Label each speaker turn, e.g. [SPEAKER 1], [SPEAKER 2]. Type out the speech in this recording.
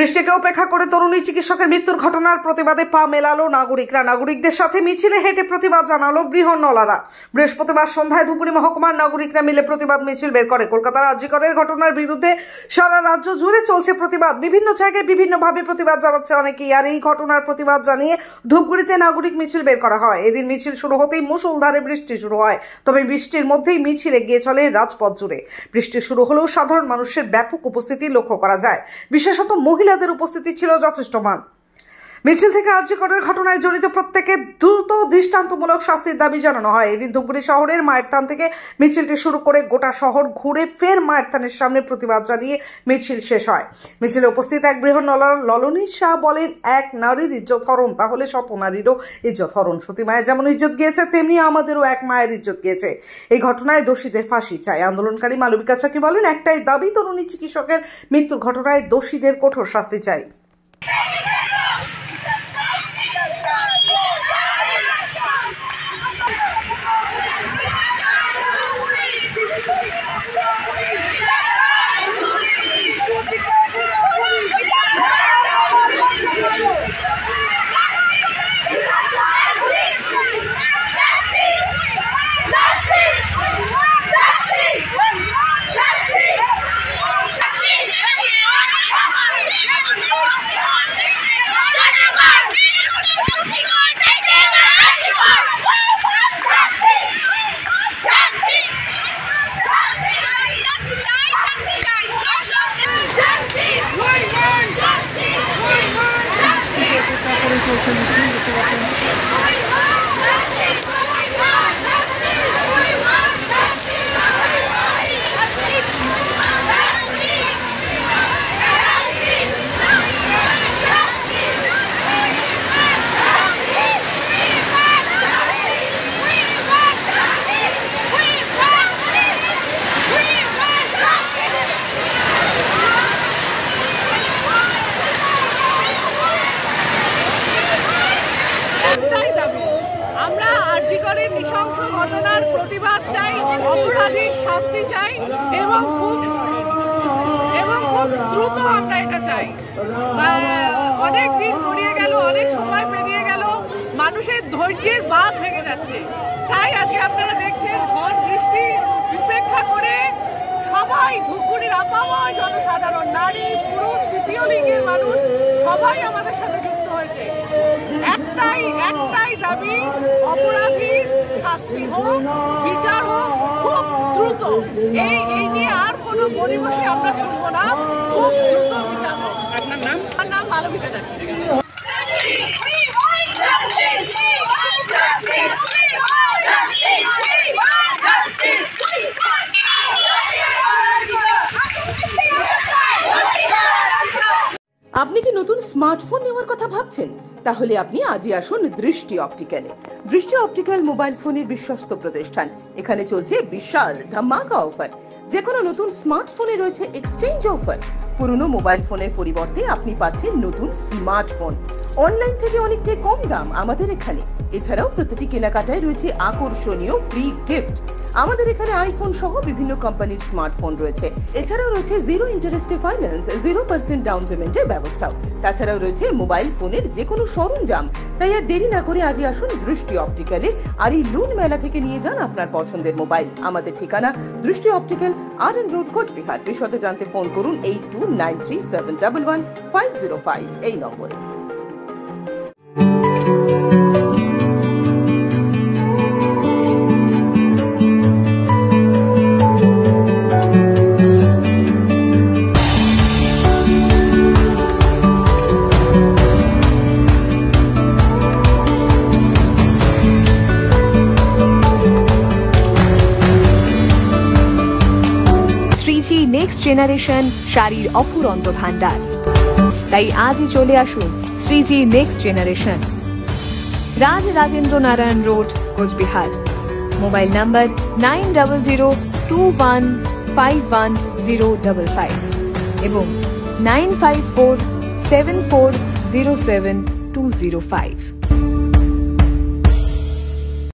[SPEAKER 1] বৃষ্টিকে উপেক্ষা করে তরুণী চিকিৎসকের মৃত্যুর ঘটনার প্রতিবাদে পা মেলালো নাগরিকরা। নাগরিকদের সাথে মিছিলে হেঁটে প্রতিবাদ জানালো বৃহন্নলারা। বৃহস্পতিবার সন্ধ্যায় ধুবুরি মহকুমার নাগরিকরা মিলে প্রতিবাদ মিছিল বের করে। কলকাতার আরজিকরের ঘটনার বিরুদ্ধে সারা রাজ্য জুড়ে চলছে প্রতিবাদ। বিভিন্ন জায়গায় বিভিন্নভাবে প্রতিবাদ জানাচ্ছে অনেকেই। আর এই ঘটনার প্রতিবাদ জানিয়ে ধূপগুড়িতে নাগরিক মিছিল বের করা হয়। এদিন মিছিল শুরু হতেই মুষলধারে বৃষ্টি শুরু হয়। তবে বৃষ্টির মধ্যেই মিছিল এগিয়ে চলে রাজপথ জুড়ে। বৃষ্টি শুরু হলেও সাধারণ মানুষের ব্যাপক উপস্থিতি লক্ষ্য করা যায়। বিশেষত মহিলাদের উপস্থিতি ছিল যথেষ্টমান। মিছিল থেকে আরজিকরের ঘটনায় জড়িত প্রত্যেকে দ্রুত দৃষ্টান্তমূলক শাস্তির দাবি জানানো হয়। এদিন ধূপগুড়ি শহরের মায়ের থান থেকে মিছিলটি শুরু করে গোটা শহর ঘুরে ফের মায়ের থানের সামনে প্রতিবাদ জানিয়ে মিছিল শেষ হয়। মিছিলে উপস্থিত এক বৃহন্নলার ললনী শাহ বলেন, এক নারীর ইজ্জত হরণ তাহলে শত নারীরও ইজ্জত হরণ। সতী মায়ের যেমন ইজ্জত গিয়েছে তেমনি আমাদেরও এক মায়ের ইজ্জত গিয়েছে। এই ঘটনায় দোষীদের ফাঁসি চাই। আন্দোলনকারী মালবিকা চাকি বলেন, একটাই দাবি, তরুণী চিকিৎসকের মৃত্যুর ঘটনায় দোষীদের কঠোর শাস্তি চাই।
[SPEAKER 2] আমরা আরজিকরের নৃশংস ঘটনার প্রতিবাদ চাই, অপরাধীর শাস্তি চাই এবং খুব দ্রুত আমরা এটা চাই। অনেক দিন গড়িয়ে গেল, অনেক সময় পেরিয়ে গেল, মানুষের ধৈর্যের বাঁধ ভেঙে যাচ্ছে। তাই আজকে আপনারা দেখছেন ঝড় বৃষ্টি উপেক্ষা করে সবাই, ধূপগুড়ির আপাময় জনসাধারণ, নারী পুরুষ তৃতীয় লিঙ্গের মানুষ সবাই আমাদের সাথে যুক্ত হয়েছে। একটাই দাবি, অপরাধীর শাস্তি হোক, বিচার হোক খুব দ্রুত। এই নিয়ে আর কোনো গরিবসী আমরা শুনবো না, খুব দ্রুত বিচার হোক। আপনার নাম? আমার নাম মালবিকা চাকি।
[SPEAKER 3] আপনি কি নতুন স্মার্টফোন নেওয়ার কথা ভাবছেন? তাহলে আপনি আজই আসুন দৃষ্টি অপটিক্যালে। দৃষ্টি অপটিক্যাল মোবাইল ফোনের বিশ্বস্ত প্রতিষ্ঠান। এখানে চলছে বিশাল ধামাকা অফার। যে কোনো নতুন স্মার্টফোনে রয়েছে এক্সচেঞ্জ অফার। পুরনো মোবাইল ফোনের পরিবর্তে আপনি পাচ্ছেন নতুন স্মার্টফোন অনলাইন থেকে অনেকটাই কম দাম আমাদের এখানে। এছাড়াও প্রতিটি কেনাকাটায় রয়েছে আকর্ষণীয় ফ্রি গিফট। আমাদের এখানে আইফোন সহ বিভিন্ন কোম্পানির স্মার্টফোন রয়েছে। এছাড়াও রয়েছে 0 ইন্টারেস্টে ফাইন্যান্স, 0% ডাউন পেমেন্টের ব্যবস্থাও। তাছাড়াও রয়েছে মোবাইল ফোনের যে কোনো সরঞ্জাম। তাই আর দেরি না করে আজই আসুন দৃষ্টি অপটিক্যালে, আর এই লুন মেলা থেকে নিয়ে যান আপনার পছন্দের মোবাইল। আমাদের ঠিকানা দৃষ্টি অপটিক্যাল, RN রোড, কোচবিহার। বিশদে জানতে ফোন করুন 8293711505 এই নম্বরে।
[SPEAKER 4] নেক্সট জেনারেশন শাড়ির অফুরন্ত ভান্ডার। তাই আজই চলে আসুন Shreeji next generation, Rajendra Narayan road, Cooch Behar. Mobile number 9002151055 এবং 9547407205।